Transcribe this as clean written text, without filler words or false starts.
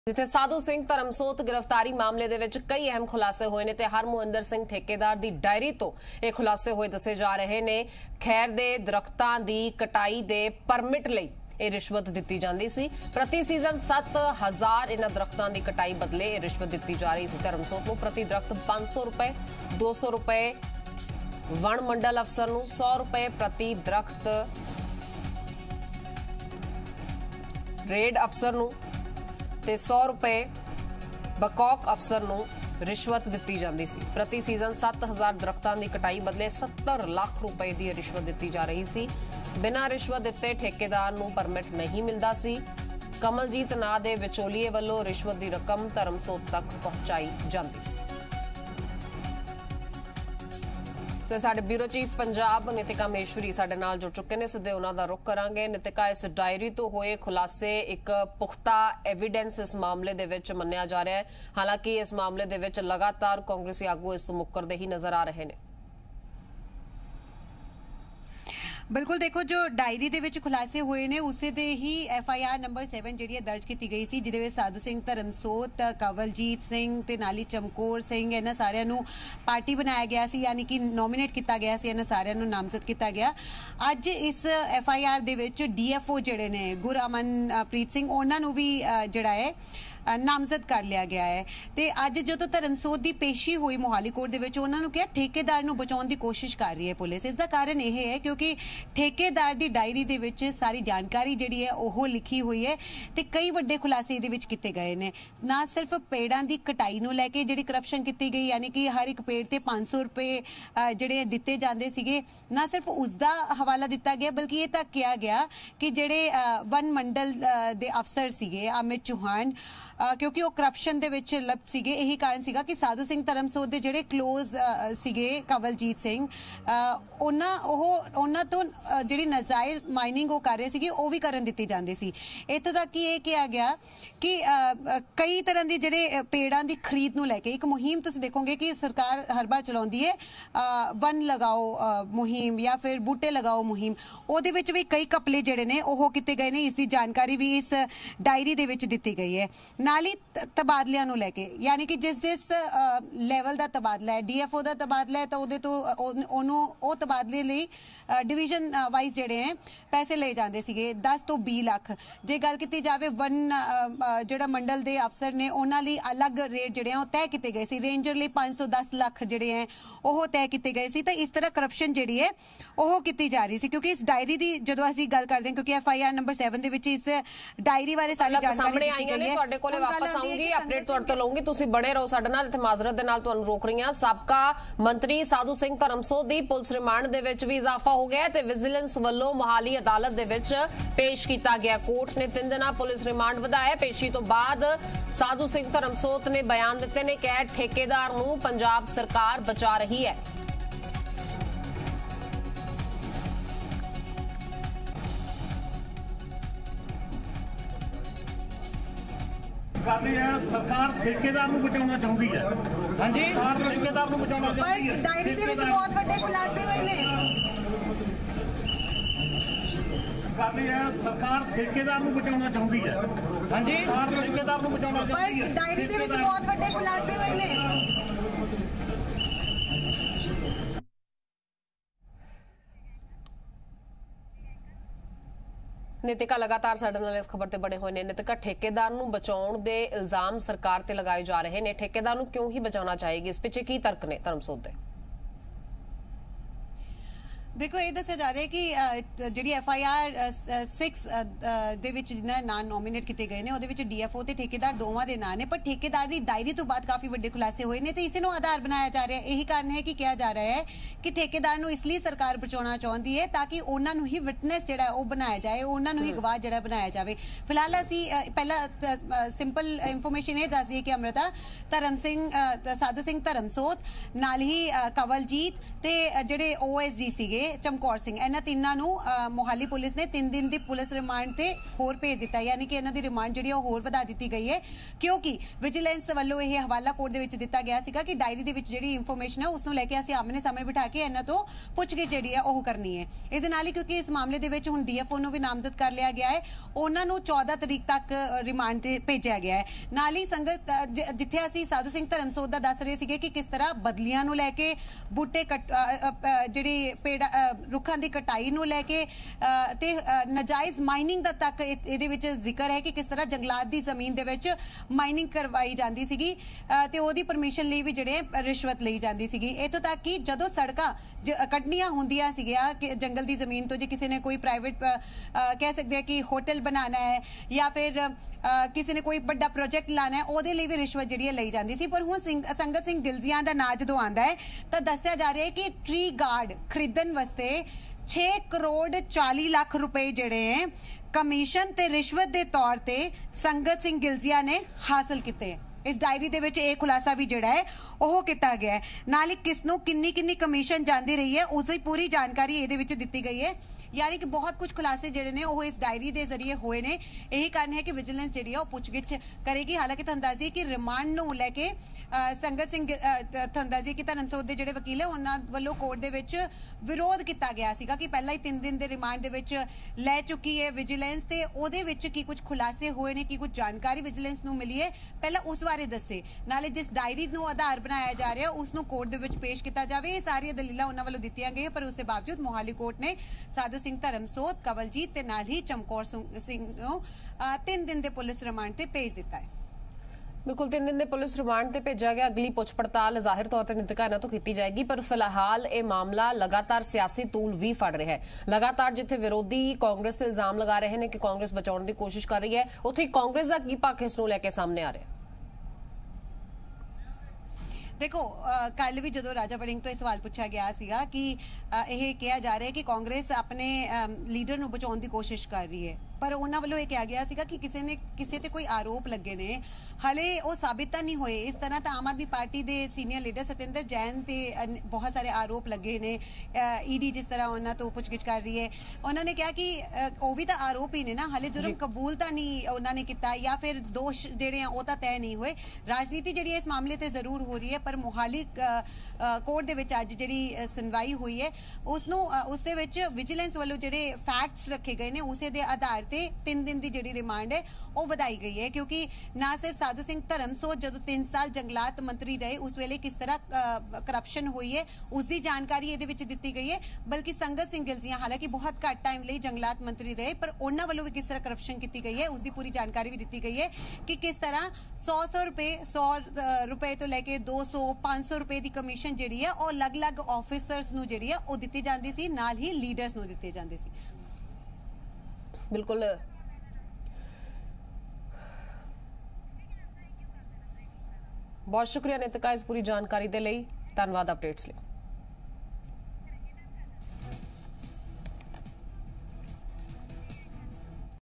जिथे साधु सिंह धर्मसोत गिरफ्तारी मामले दे विच कई अहम खुलासे होए ने ते हरमोहिंदर सिंह ठेकेदार दी डायरी तो यह खुलासे होए दसे जा रहे ने। खैर दे दरख्तां दी कटाई दे परमिट लई यह रिश्वत दित्ती जांदी सी। प्रति सीजन 7000 इन्हां दरख्तां दी कटाई बदले यह रिश्वत दित्ती जा रही सी। धर्मसोत नूं प्रति दरख्त 500 रुपए, 200 रुपए वन मंडल अफसर नूं 100 रुपए प्रति दरख्त, रेड अफसर नूं ते 100 रुपए बकौक अफसर नूं रिश्वत दित्ती जांदी सी। प्रति सीजन 7000 दरख्तां दी कटाई बदले 70 लाख रुपए दी रिश्वत दित्ती जा रही सी। बिना रिश्वत दित्ते ठेकेदार नूं परमिट नहीं मिलदा सी। कमलजीत नां दे विचोलीए वल्लों रिश्वत दी रकम धर्मसोत तक पहुंचाई जांदी सी। साडे ब्यूरो चीफ पंजाब नितिका महेश्वरी साडे नाल जुड़ चुके ने। सिद्धे उन्हां दा रुख करांगे। नितिका, इस डायरी तो होए खुलासे एक पुख्ता एविडेंस इस मामले दे विच मन्निया जा रहा है। हालांकि इस मामले दे विच लगातार कांग्रेसी आगू इस तो मुकरदे ही नजर आ रहे हैं। बिल्कुल, देखो जो डायरी दे विच खुलासे हुए ने उसे दे ही FIR नंबर 7 जी दर्ज की गई सी, जिहदे विच साधु सिंह धर्मसोत, कवलजीत सिंह ते नाली चमकोर सिंह इन्हां सारिਆਂ ਨੂੰ पार्टी बनाया गया सी, यानी कि नॉमिनेट किया गया सी, इन्हां सारिਆਂ ਨੂੰ नामजद किया गया। अज इस FIR दे विच DFO जिहड़े ने गुरअमनप्रीत सिंह उन्हां ਨੂੰ भी जिहड़ा है नामजद कर लिया गया है। तो अज जो धर्मसोत की पेशी हुई मोहाली कोर्ट के उन्होंने कहा ठेकेदार को बचाने की कोशिश कर रही है पुलिस। इसका कारण यह है क्योंकि ठेकेदार की डायरी दे विच सारी जानकारी जी है वह लिखी हुई है तो कई वड्डे खुलासे ये किए गए हैं। ना सिर्फ पेड़ों की कटाई को लैके जी करप्शन की गई, यानी कि हर एक पेड़ से 500 रुपए जोड़े दिते जाते थे, ना सिर्फ उसका हवाला दिता गया बल्कि ये तक किया गया कि जोड़े वन मंडल के अफसर से अमित चौहान क्योंकि वो करप्शन दे विच लिप्त सीगे। यही कारण सीगा कि साधु सिंह धर्मसोत दे जिहड़े क्लोज सीगे कवलजीत सिंह उन्हां तो जिहड़ी नाजायज़ माइनिंग वो कर रहे सीगे वो भी करन दित्ती जांदी सी। इत्थों तक कि ये कहा गया कि कई तरह की जिहड़े पेड़ां की खरीद नूं लैके एक मुहिम तुसीं देखोगे कि सरकार हर बार चलाउंदी है, वन लगाओ मुहिम या फिर बूटे लगाओ मुहिम, उहदे विच भी कई घपले जिहड़े ने ओह कीते गए ने। इसकी जानकारी भी इस डायरी दे विच दित्ती गई है। नाली तबादलियां नूं लैके, यानी कि जिस जिस लैवल का तबादला है, DFO का तबादला है तो उहदे तो ओनू ओ तबादले लई डिवीजन वाइज जिहड़े हैं पैसे ले जाते सीगे 10 तो 20 लाख। जे गल की जाए वन जिहड़ा मंडल के अफसर ने उन्हां लई अलग रेट जिहड़े हैं तय किए गए सी। रेंजर लई 510 लाख जिहड़े हैं वह तय किए गए सी। तो इस तरह करप्शन जिहड़ी है वह की जा रही सी। क्योंकि इस डायरी की जदों असीं गल करते हैं, क्योंकि FIR नंबर 7 दे विच इस डायरी बारे सारी जानकारी दी गई है। वापस आऊंगी, अपडेट तुहाडे तो लऊंगी, तुसीं बने रहो साडे नाल। इत्थे माजरत दे नाल तुहानूं रोक रही हां। साबका मंत्री साधु सिंह धर्मसोत दी पुलिस रिमांड दे विच भी इजाफा हो गया ते विजिलेंस वल्लों मोहाली अदालत दे विच पेश किया गया। कोर्ट ने 3 दिना पुलिस रिमांड वधाया। पेशी तो बाद साधु सिंह धर्मसोत ने बयान दिते ने कहा ठेकेदार नूं पंजाब सरकार बचा रही है। सरकार ठेकेदार को बचाना चाहती है। हाँ जी, सरकार ठेकेदार को बचाना चाहती है। डायरी दे विच बहुत बड़े खुलासे हुए ने। सरकार ठेकेदार को बचाना चाहती है। हाँ जी, सरकार ठेकेदार को बचाना चाहती है। डायरी दे विच बहुत बड़े खुलासे हुए ने। नितिका लगातार साडे नाल इस खबर ते बने हुए ने। नितिका, ठेकेदार नूं बचाउण दे इल्जाम सरकार ते लगाए जा रहे ने, ठेकेदार नूं क्यों ही बचाना चाहेगी? इस पिछे की तर्क ने धर्मसोत दे? देखो ये दस्या जा रहा है कि जिहड़ी FIR 6 दे विच नाम नॉमिनेट किए गए हैं उहदे विच DFO ते ठेकेदार दोवां दे नाम ने, पर ठेकेदार की डायरी तो बाद काफ़ी वड्डे खुलासे हुए हैं तो इसे आधार बनाया जा रहा है। यही कारण है कि कहा जा रहा है कि ठेकेदार नूं इसलिए सरकार बचाना चाहती है ताकि उन्होंने ही विटनेस जिहड़ा है बनाया जाए, उन्होंने ही गवाह जिहड़ा बनाया जाए। फिलहाल असीं पहला सिंपल इंफॉर्मेशन ये दस दिए कि अमृता साधु सिंह धर्मसोत नाल ही कवलजीत ते जिहड़े OSG सीगे ਚਮਕੌਰ ਸਿੰਘ, ਇਹਨਾਂ ਤਿੰਨਾਂ ਨੂੰ ਮੋਹਾਲੀ ਪੁਲਿਸ ਨੇ 3 ਦਿਨ ਦੀ ਪੁਲਿਸ ਰਿਮਾਂਡ ਤੇ ਹੋਰ ਭੇਜ ਦਿੱਤਾ, ਯਾਨੀ ਕਿ ਇਹਨਾਂ ਦੀ ਰਿਮਾਂਡ ਜਿਹੜੀ ਉਹ ਹੋਰ ਵਧਾ ਦਿੱਤੀ ਗਈ ਹੈ, ਕਿਉਂਕਿ ਵਿਜੀਲੈਂਸ ਵੱਲੋਂ ਇਹ ਹਵਾਲਾ ਕੋਰਟ ਦੇ ਵਿੱਚ ਦਿੱਤਾ ਗਿਆ ਸੀਗਾ ਕਿ ਡਾਇਰੀ ਦੇ ਵਿੱਚ ਜਿਹੜੀ ਇਨਫੋਰਮੇਸ਼ਨ ਹੈ ਉਸ ਨੂੰ ਲੈ ਕੇ ਅਸੀਂ ਆਮਨੇ ਸਾਹਮਣੇ ਬਿਠਾ ਕੇ ਇਹਨਾਂ ਤੋਂ ਪੁੱਛਗਿੱਛ ਜਿਹੜੀ ਹੈ ਉਹ ਕਰਨੀ ਹੈ। ਇਸ ਦੇ ਨਾਲ ਹੀ ਕਿਉਂਕਿ ਇਸ ਮਾਮਲੇ ਦੇ ਵਿੱਚ ਹੁਣ ਡੀਐਫਓ ਨੂੰ ਵੀ ਨਾਮਜ਼ਦ ਕਰ ਲਿਆ ਗਿਆ ਹੈ, ਉਹਨਾਂ ਨੂੰ 14 ਤਰੀਕ ਤੱਕ ਰਿਮਾਂਡ ਤੇ ਭੇਜਿਆ ਗਿਆ ਹੈ। ਨਾਲ ਹੀ ਸੰਗਤ ਜਿੱਥੇ ਅਸੀਂ ਸਾਧੂ ਸਿੰਘ ਧਰਮਸੋਤ ਦਾ ਦੱਸ ਰਹੇ ਸੀਗੇ ਕਿ ਕਿਸ ਤਰ੍ਹਾਂ ਬਦਲੀਆਂ ਨੂੰ ਲੈ ਕੇ, ਬੂਟੇ ਜਿਹੜੀ ਰੁੱਖਾਂ ਦੀ ਕਟਾਈ ਨੂੰ ਲੈ ਕੇ ਤੇ ਨਜਾਇਜ਼ ਮਾਈਨਿੰਗ ਦਾ ਤੱਕ ਇਹਦੇ ਵਿੱਚ ਜ਼ਿਕਰ ਹੈ ਕਿ ਕਿਸ ਤਰ੍ਹਾਂ ਜੰਗਲਾਤ ਦੀ ਜ਼ਮੀਨ ਦੇ ਵਿੱਚ ਮਾਈਨਿੰਗ ਕਰਵਾਈ ਜਾਂਦੀ ਸੀਗੀ ਤੇ ਉਹਦੀ ਪਰਮਿਸ਼ਨ ਲਈ ਵੀ ਜਿਹੜੇ ਰਿਸ਼ਵਤ ਲਈ ਜਾਂਦੀ ਸੀਗੀ। ਇਥੋਂ ਤੱਕ ਕਿ ਜਦੋਂ ਸੜਕਾਂ ਕੱਟਣੀਆਂ ਹੁੰਦੀਆਂ ਸੀਗੀਆਂ ਕਿ ਜੰਗਲ ਦੀ ਜ਼ਮੀਨ ਤੋਂ, ਜੇ ਕਿਸੇ ਨੇ ਕੋਈ ਪ੍ਰਾਈਵੇਟ ਕਹਿ ਸਕਦੇ ਆ ਕਿ ਹੋਟਲ ਬਣਾਉਣਾ ਹੈ ਜਾਂ ਫਿਰ ਕਿਸੇ ਨੇ ਕੋਈ ਵੱਡਾ ਪ੍ਰੋਜੈਕਟ ਲਾਣਾ ਹੈ, ਉਹਦੇ ਲਈ ਵੀ ਰਿਸ਼ਵਤ ਜਿਹੜੀ ਹੈ ਲਈ ਜਾਂਦੀ ਸੀ। ਪਰ ਹੁਣ ਸੰਗਤ ਸਿੰਘ ਗਿਲਜ਼ੀਆਂ ਦਾ ਨਾਂ ਜਦੋਂ ਆਉਂਦਾ ਹੈ ਤਾਂ ਦੱਸਿਆ ਜਾ ਰਿਹਾ ਹੈ ਕਿ ਟਰੀ ਗਾਰਡ ਖਰੀਦਣ ਵਾਸਤੇ 6 ਕਰੋੜ 40 ਲੱਖ ਰੁਪਏ ਜਿਹੜੇ ਹੈ ਕਮਿਸ਼ਨ ਤੇ ਰਿਸ਼ਵਤ ਦੇ ਤੌਰ ਤੇ ਸੰਗਤ ਸਿੰਘ ਗਿਲਜ਼ੀਆਂ ਨੇ ਹਾਸਲ ਕੀਤੇ। ਇਸ ਡਾਇਰੀ ਦੇ ਵਿੱਚ ਇਹ ਖੁਲਾਸਾ ਵੀ ਜਿਹੜਾ ਹੈ ਉਹ ਕੀਤਾ ਗਿਆ ਹੈ। ਨਾਲ ਹੀ ਕਿਸ ਨੂੰ ਕਿੰਨੀ ਕਮਿਸ਼ਨ ਜਾਂਦੀ ਰਹੀ ਹੈ ਉਸ ਦੀ ਪੂਰੀ ਜਾਣਕਾਰੀ ਇਹਦੇ ਵਿੱਚ ਦਿੱਤੀ ਗਈ ਹੈ। यानी कि बहुत कुछ खुलासे ਜਿਹੜੇ ਨੇ ਉਹ ਇਸ ਡਾਇਰੀ ਦੇ ਜ਼ਰੀਏ ਹੋਏ ਨੇ। ਇਹੀ ਕਾਰਨ ਹੈ ਕਿ ਵਿਜੀਲੈਂਸ ਜਿਹੜੀ ਆ ਉਹ ਪੁੱਛਗਿੱਛ ਕਰੇਗੀ। ਹਾਲਾਂਕਿ ਤੁਹਾਨੂੰ ਦੱਸ ਦਈਏ ਕਿ ਰਿਮਾਂਡ ਨੂੰ ਲੈ ਕੇ ਸੰਗਤ ਸਿੰਘ ਤੁਹਾਨੂੰ ਦੱਸ ਦਈਏ ਕਿ ਧਰਮਸੋਤ ਦੇ ਜਿਹੜੇ ਵਕੀਲ ਹੈ ਉਹਨਾਂ ਵੱਲੋਂ ਕੋਰਟ ਦੇ ਵਿੱਚ ਵਿਰੋਧ ਕੀਤਾ ਗਿਆ ਸੀਗਾ ਕਿ ਪਹਿਲਾਂ ਹੀ 3 ਦਿਨ ਦੇ ਰਿਮਾਂਡ ਦੇ ਵਿੱਚ ਲੈ ਚੁੱਕੀ ਹੈ ਵਿਜੀਲੈਂਸ ਤੇ ਉਹਦੇ ਵਿੱਚ ਕੀ ਕੁਝ ਖੁਲਾਸੇ ਹੋਏ ਨੇ, ਕੀ ਕੁਝ ਜਾਣਕਾਰੀ ਵਿਜੀਲੈਂਸ ਨੂੰ ਮਿਲੀ ਹੈ, ਪਹਿਲਾਂ ਉਸ ਬਾਰੇ ਦੱਸੇ। ਨਾਲੇ ਜਿਸ ਡਾਇਰੀ ਨੂੰ ਆਧਾਰ ਬਣਾਇਆ ਜਾ ਰਿਹਾ ਉਸ ਨੂੰ ਕੋਰਟ ਦੇ ਵਿੱਚ ਪੇਸ਼ ਕੀਤਾ ਜਾਵੇ। ਇਹ ਸਾਰੀਆਂ ਦਲੀਲਾਂ ਉਹਨਾਂ ਵੱਲੋਂ ਦਿੱਤੀਆਂ ਗਈਆਂ, ਪਰ ਉਸ ਦੇ ਬਾਵਜੂਦ ਮੋਹਾਲੀ ਕੋਰਟ ਨੇ ਸਾਧੂ ਸਿੰਘ ਧਰਮਸੋਤ, ਕਵਲਜੀਤ ਤੇ ਨਾਲ ਹੀ ਚਮਕੌਰ ਸਿੰਘ ਨੂੰ 3 ਦਿਨ ਦੇ ਪੁਲਿਸ ਰਿਮਾਂਡ ਤੇ ਭੇਜ ਦਿੱਤਾ ਹੈ। बिल्कुल 3 दिन के पुलिस रिमांड से भेजा गया। अगली पुछ पड़ताल जाहिर तौर पर नितिका इन्हां तो की जाएगी, पर फिलहाल ये मामला लगातार सियासी तूल भी फड़ रहा है। लगातार जिथे विरोधी कांग्रेस से इल्जाम लगा रहे हैं कि कांग्रेस बचाने की कोशिश कर रही है, उत्थे कांग्रेस का की पक्ष इस नूं लैके सामने आ रहा है। देखो कल भी जो राजा वड़िंग तो सवाल पूछा गया सीगा कि यह कहा जा रहा है कि कांग्रेस अपने लीडर नूं बचाउण दी कोशिश कर रही है, पर उन्होंने वालों कहा गया सीगा कि किसी ते कोई आरोप लगे ने, हाले वो साबित नहीं होए। इस तरह तो आम आदमी पार्टी के सीनियर लीडर सत्येंद्र जैन ते बहुत सारे आरोप लगे ने। ईडी जिस तरह उन्होंने तो पुछगिछ कर रही है, उन्होंने कहा कि वो भी तो आरोप ही ने ना, हाले जुर्म कबूल तो नहीं उन्होंने किया या फिर दोष जेडे वो तो तय नहीं हुए। राजनीति जी इस मामले से जरूर हो रही है, पर मोहाली कोर्ट दे विच अज जिहड़ी सुनवाई हुई है उस दे विच विजिलेंस वालों जिहड़े फैक्ट्स रखे गए ने उसे दे आधार ते 3 दिन की जिहड़ी रिमांड है वो वधाई गई है। क्योंकि ना सिर्फ साधु सिंह धर्मसोत जो 3 साल जंगलात मंत्री रहे उस वेले किस तरह करप्शन हुई है उसकी जानकारी ये दी गई है, बल्कि संगत सिंह गिलजियां हालांकि बहुत घट टाइम लिए जंगलात मंत्री रहे पर उन्होंने वालों भी किस तरह करप्शन की गई है उसकी पूरी जानकारी भी दी गई है कि किस तरह 100 रुपए तो लैके 200-500 रुपए की कमीशन जिहड़ी है और अलग-अलग ऑफिसर्स नूं जिहड़ी है वो दित्ती जांदी सी, नाल ही लीडर्स नूं दित्ते जांदे सी। बिल्कुल बहुत शुक्रिया नितिका इस पूरी जानकारी दे लई, धन्यवाद अपडेट्स लिए।